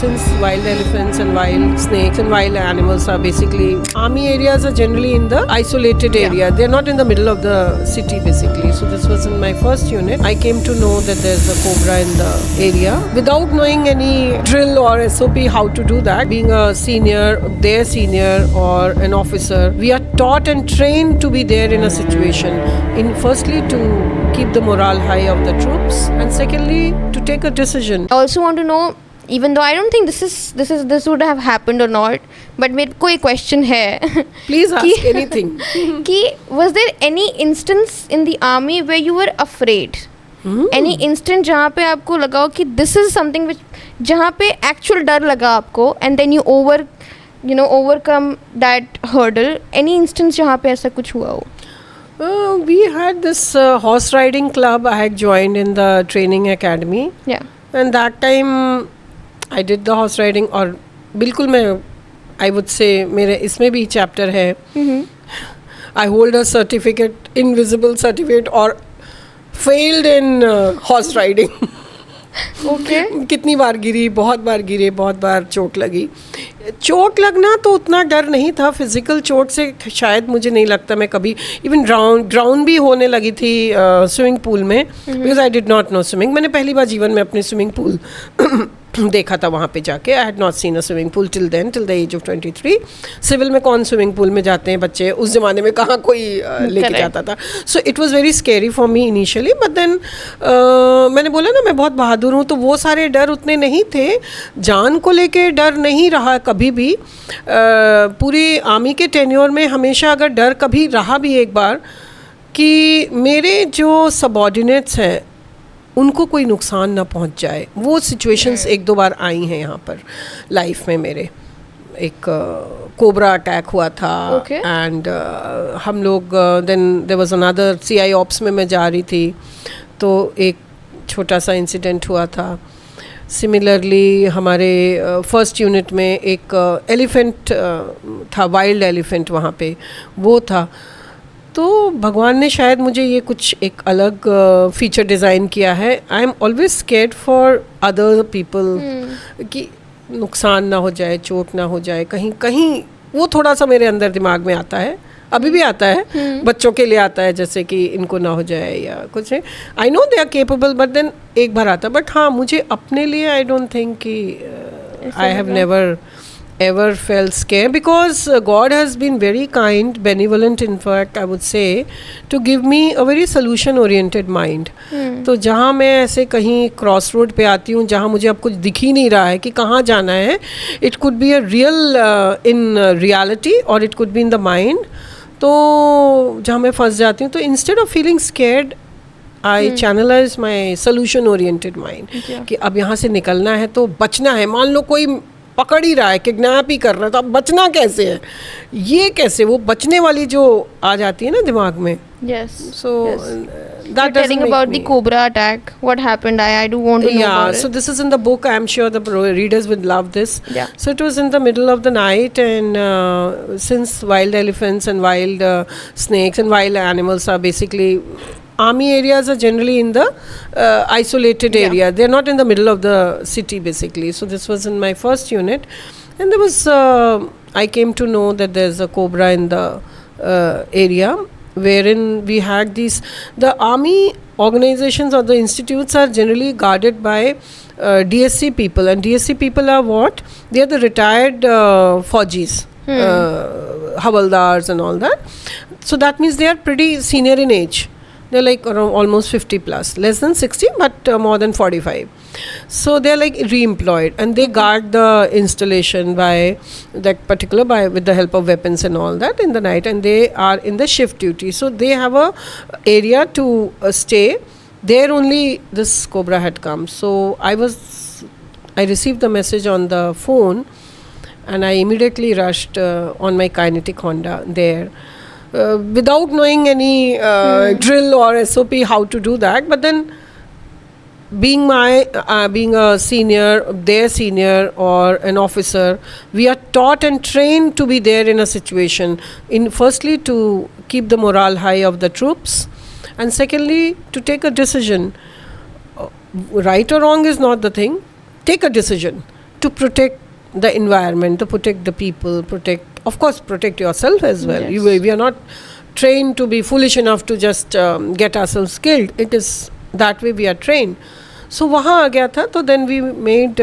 since wild elephants and wild snakes and wild animals are basically, army areas are generally in the isolated area. They're not in the middle of the city basically. So this was in my first unit. I came to know that there's a cobra in the area without knowing any drill or SOP how to do that. Being a senior, their senior or an officer, we are taught and trained to be there in a situation. In firstly to keep the morale high of the troops, and secondly to take a decision. I also want to know, even though I don't think this would have happened or not, but मेरे को एक question है. Please ask anything. कि was there any instance in the army where you were afraid? Any instant जहाँ पे आपको लगा हो कि this is something which जहाँ पे actual डर लगा आपको, and then you overcome that hurdle. Any instance जहाँ पे ऐसा कुछ हुआ हो? We had this horse riding club I had joined in the training academy. Yeah. And that time I did the horse riding, और बिल्कुल मैं I would say मेरे इसमें भी chapter है. I hold a certificate, invisible certificate, और failed in horse riding. Okay. कितनी बार गिरी, बहुत बार चोट लगी. चोट लगना तो उतना डर नहीं था. फिजिकल चोट से शायद मुझे नहीं लगता मैं कभी इवन ड्राउन भी होने लगी थी स्विमिंग पूल में, because I did not know swimming. मैंने पहली बार जीवन में अपने स्विमिंग पूल देखा था वहाँ पे जाके. I had not seen a swimming pool till the age of 23. Civil में कौन स्विमिंग पूल में जाते हैं बच्चे, उस ज़माने में कहाँ कोई लेके जाता था. So it was very scary for me initially, but then मैंने बोला ना मैं बहुत बहादुर हूँ, तो वो सारे डर उतने नहीं थे. जान को लेके डर नहीं रहा कभी भी. पूरी आर्मी के टेन्योर में हमेशा अगर डर कभी रहा भी एक बार कि मेरे जो सबऑर्डिनेट्स हैं उनको कोई नुकसान ना पहुंच जाए, वो सिचुएशंस एक दो बार आई हैं यहाँ पर लाइफ में. मेरे एक कोबरा अटैक हुआ था, एंड हम लोग then there was another CI ops में मैं जा रही थी, तो एक छोटा सा इंसिडेंट हुआ था. सिमिलरली हमारे फर्स्ट यूनिट में एक एलिफेंट था, वाइल्ड एलिफेंट वहाँ पे वो था. तो भगवान ने शायद मुझे ये कुछ एक अलग फीचर डिज़ाइन किया है. I am always scared for other people कि नुकसान ना हो जाए, चोट ना हो जाए कहीं. वो थोड़ा सा मेरे अंदर दिमाग में आता है, अभी भी आता है. बच्चों के लिए आता है जैसे कि इनको ना हो जाए या कुछ. I know they are capable, but then एक बार आता है. बट हाँ, मुझे अपने लिए आई डोंट थिंक कि I have never ever felt scared, because God has been very kind, benevolent in fact I would say, to give me a very solution oriented mind. तो जहाँ मैं ऐसे कहीं क्रॉस रोड पे आती हूँ जहाँ मुझे अब कुछ दिख ही नहीं रहा है कि कहाँ जाना है, it could be a real in reality or it could be in the mind, तो जहाँ मैं फंस जाती हूँ, तो instead of feeling scared I channelize my solution oriented mind. कि अब यहाँ से निकलना है तो बचना है. मान लो कोई पकड़ ही रहा है, किडनैप ही कर रहा है, तो अब बचना कैसे है, ये कैसे, वो बचने वाली जो आ जाती है ना दिमाग में. Yes. So that telling about the cobra attack, what happened? I do want to know about so this is in the book. I am sure the readers would love this. Yeah. So it was in the middle of the night, and since wild elephants and wild snakes and wild animals are basically, army areas are generally in the isolated area. They're not in the middle of the city basically. So this was in my first unit, and there was I came to know that there's a cobra in the area, wherein we had the army organizations or the institutes are generally guarded by DSC people, and DSC people are what? They are the retired Faujis, Havaldars and all that. So that means they are pretty senior in age. They're like around almost 50 plus, less than 60, but more than 45. So they're like re-employed, and they guard the installation by that particular, with the help of weapons and all that in the night, and they are in the shift duty. So they have a area to stay. There only this cobra had come. So I received the message on the phone, and I immediately rushed on my kinetic Honda there. Without knowing any drill or SOP how to do that, but then being a senior, their senior or an officer, we are taught and trained to be there in a situation. Firstly to keep the morale high of the troops, and secondly to take a decision. Right or wrong is not the thing. Take a decision. to protect the environment, to protect the people, of course, protect yourself as well. Yes. We are not trained to be foolish enough to just get ourselves killed. It is that way we are trained. So वहाँ आ गया था, तो then we made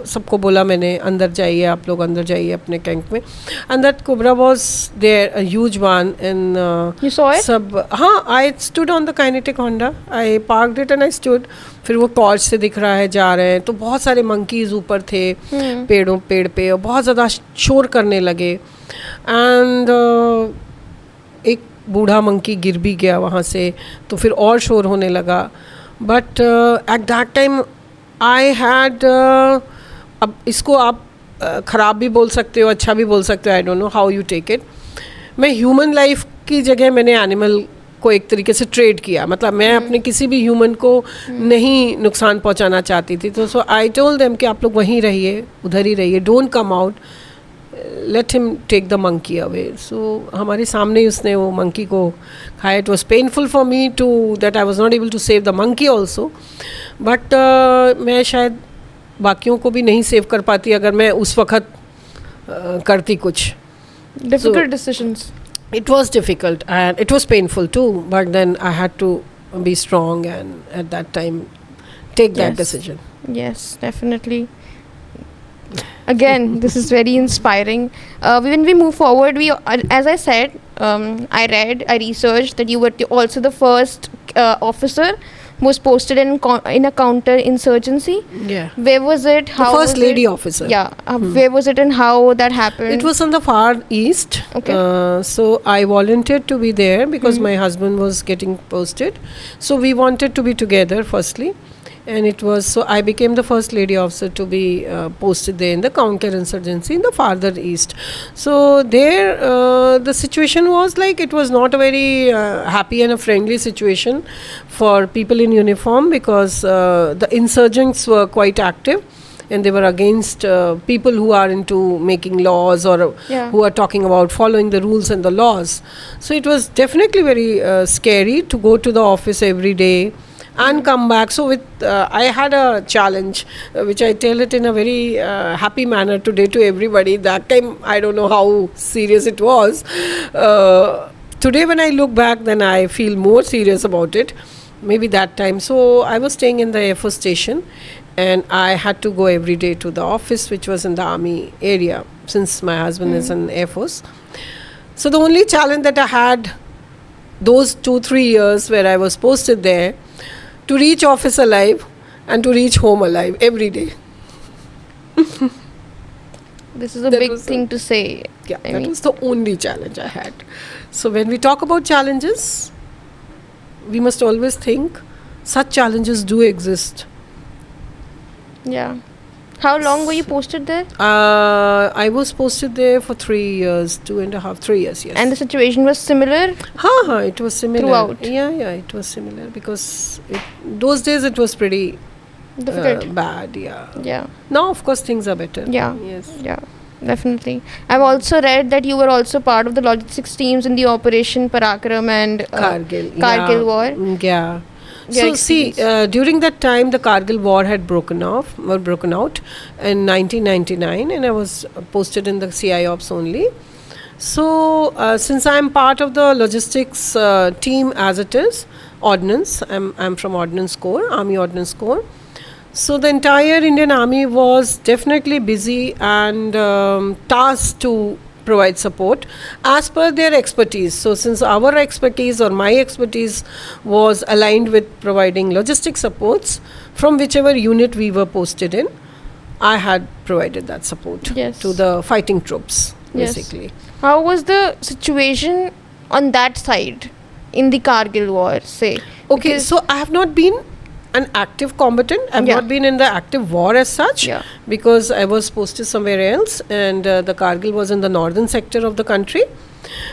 सबको बोला मैंने, अंदर जाइए आप लोग, अंदर जाइए अपने कैंप में. And that cobra was there, a huge one. And You saw it? सब, हाँ, I stood on the kinetic Honda. I parked it and I stood. फिर वो टॉर्च से दिख रहा है, जा रहे हैं, तो बहुत सारे मंकीज ऊपर थे पेड़ पे, और बहुत ज़्यादा शोर करने लगे. एंड एक बूढ़ा मंकी गिर भी गया वहाँ से, तो फिर और शोर होने लगा. But at that time I had, अब इसको आप ख़राब भी बोल सकते हो, अच्छा भी बोल सकते हो, I don't know how you take it. मैं ह्यूमन लाइफ की जगह मैंने एनिमल को एक तरीके से ट्रेड किया. मतलब मैं अपने किसी भी ह्यूमन को नहीं नुकसान पहुंचाना चाहती थी. तो सो आई टोल्ड देम कि आप लोग वहीं रहिए, उधर ही रहिए, don't come out, let him take the monkey away. So हमारे सामने ही उसने वो मंकी को खाया. It was painful for me to that I was not able to save the monkey also. But मैं शायद बाकियों को भी नहीं सेव कर पाती अगर मैं उस वक्त करती कुछ. Difficult decisions. It was difficult and it was painful too, but then I had to be strong and at that time take that Yes. decision. Yes, definitely. Again, this is very inspiring. When we move forward, as I said, I researched that you were also the first officer who was posted in a counter-insurgency. Yeah. Where was it? The first lady officer. Yeah. Where was it and how that happened? It was on the far east. Okay. So I volunteered to be there because my husband was getting posted. So we wanted to be together firstly. And it was, so I became the first lady officer to be posted there in the counter-insurgency in the farther east. So there the situation was like, it was not a very happy and a friendly situation for people in uniform, because the insurgents were quite active and they were against people who are into making laws or who are talking about following the rules and the laws. So it was definitely very scary to go to the office every day and come back. So with I had a challenge which I tell it in a very happy manner today to everybody. That time I don't know how serious it was. Today when I look back, then I feel more serious about it. Maybe that time. So I was staying in the Air Force station and I had to go every day to the office, which was in the army area, since my husband is in Air Force. So the only challenge that I had those 2-3 years where I was posted there, to reach office alive and to reach home alive every day. This is a big thing to say. Yeah, that was the only challenge I had. So when we talk about challenges, we must always think such challenges do exist. Yeah. How long were you posted there? I was posted there for 3 years, 2.5, 3 years, yes. And the situation was similar? It was similar. Throughout? Yeah, it was similar because those days it was pretty Difficult. bad, yeah. Yeah. Now, of course, things are better. Yeah. Yes. Yeah, definitely. I've also read that you were also part of the logistics teams in the Operation Parakram and Kargil war. Yeah. Your So see, during that time, the Kargil war had broken out in 1999, and I was posted in the CI Ops only. So since I'm part of the logistics team as it is, Ordnance, I'm from Ordnance Corps, Army Ordnance Corps. So the entire Indian Army was definitely busy and tasked to provide support as per their expertise. So since our expertise or my expertise was aligned with providing logistic supports from whichever unit we were posted in, I had provided that support to the fighting troops, basically. How was the situation on that side in the Kargil war, say? Okay, so I have not been an active combatant. I've not been in the active war as such, because I was posted somewhere else, and the Kargil was in the northern sector of the country.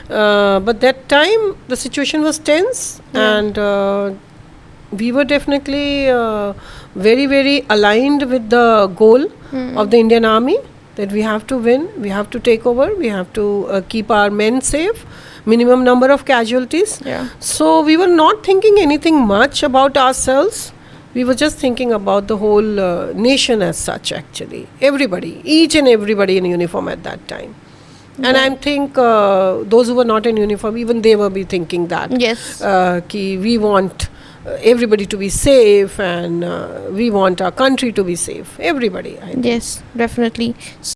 But that time the situation was tense, and we were definitely very, very aligned with the goal of the Indian Army, that we have to win, we have to take over, we have to keep our men safe, minimum number of casualties. So we were not thinking anything much about ourselves. We were just thinking about the whole nation as such, actually. Everybody, each and everybody in uniform at that time. And I think those who were not in uniform, even they will be thinking that. Yes. Ki we want everybody to be safe, and we want our country to be safe. Everybody, I think. Yes, definitely.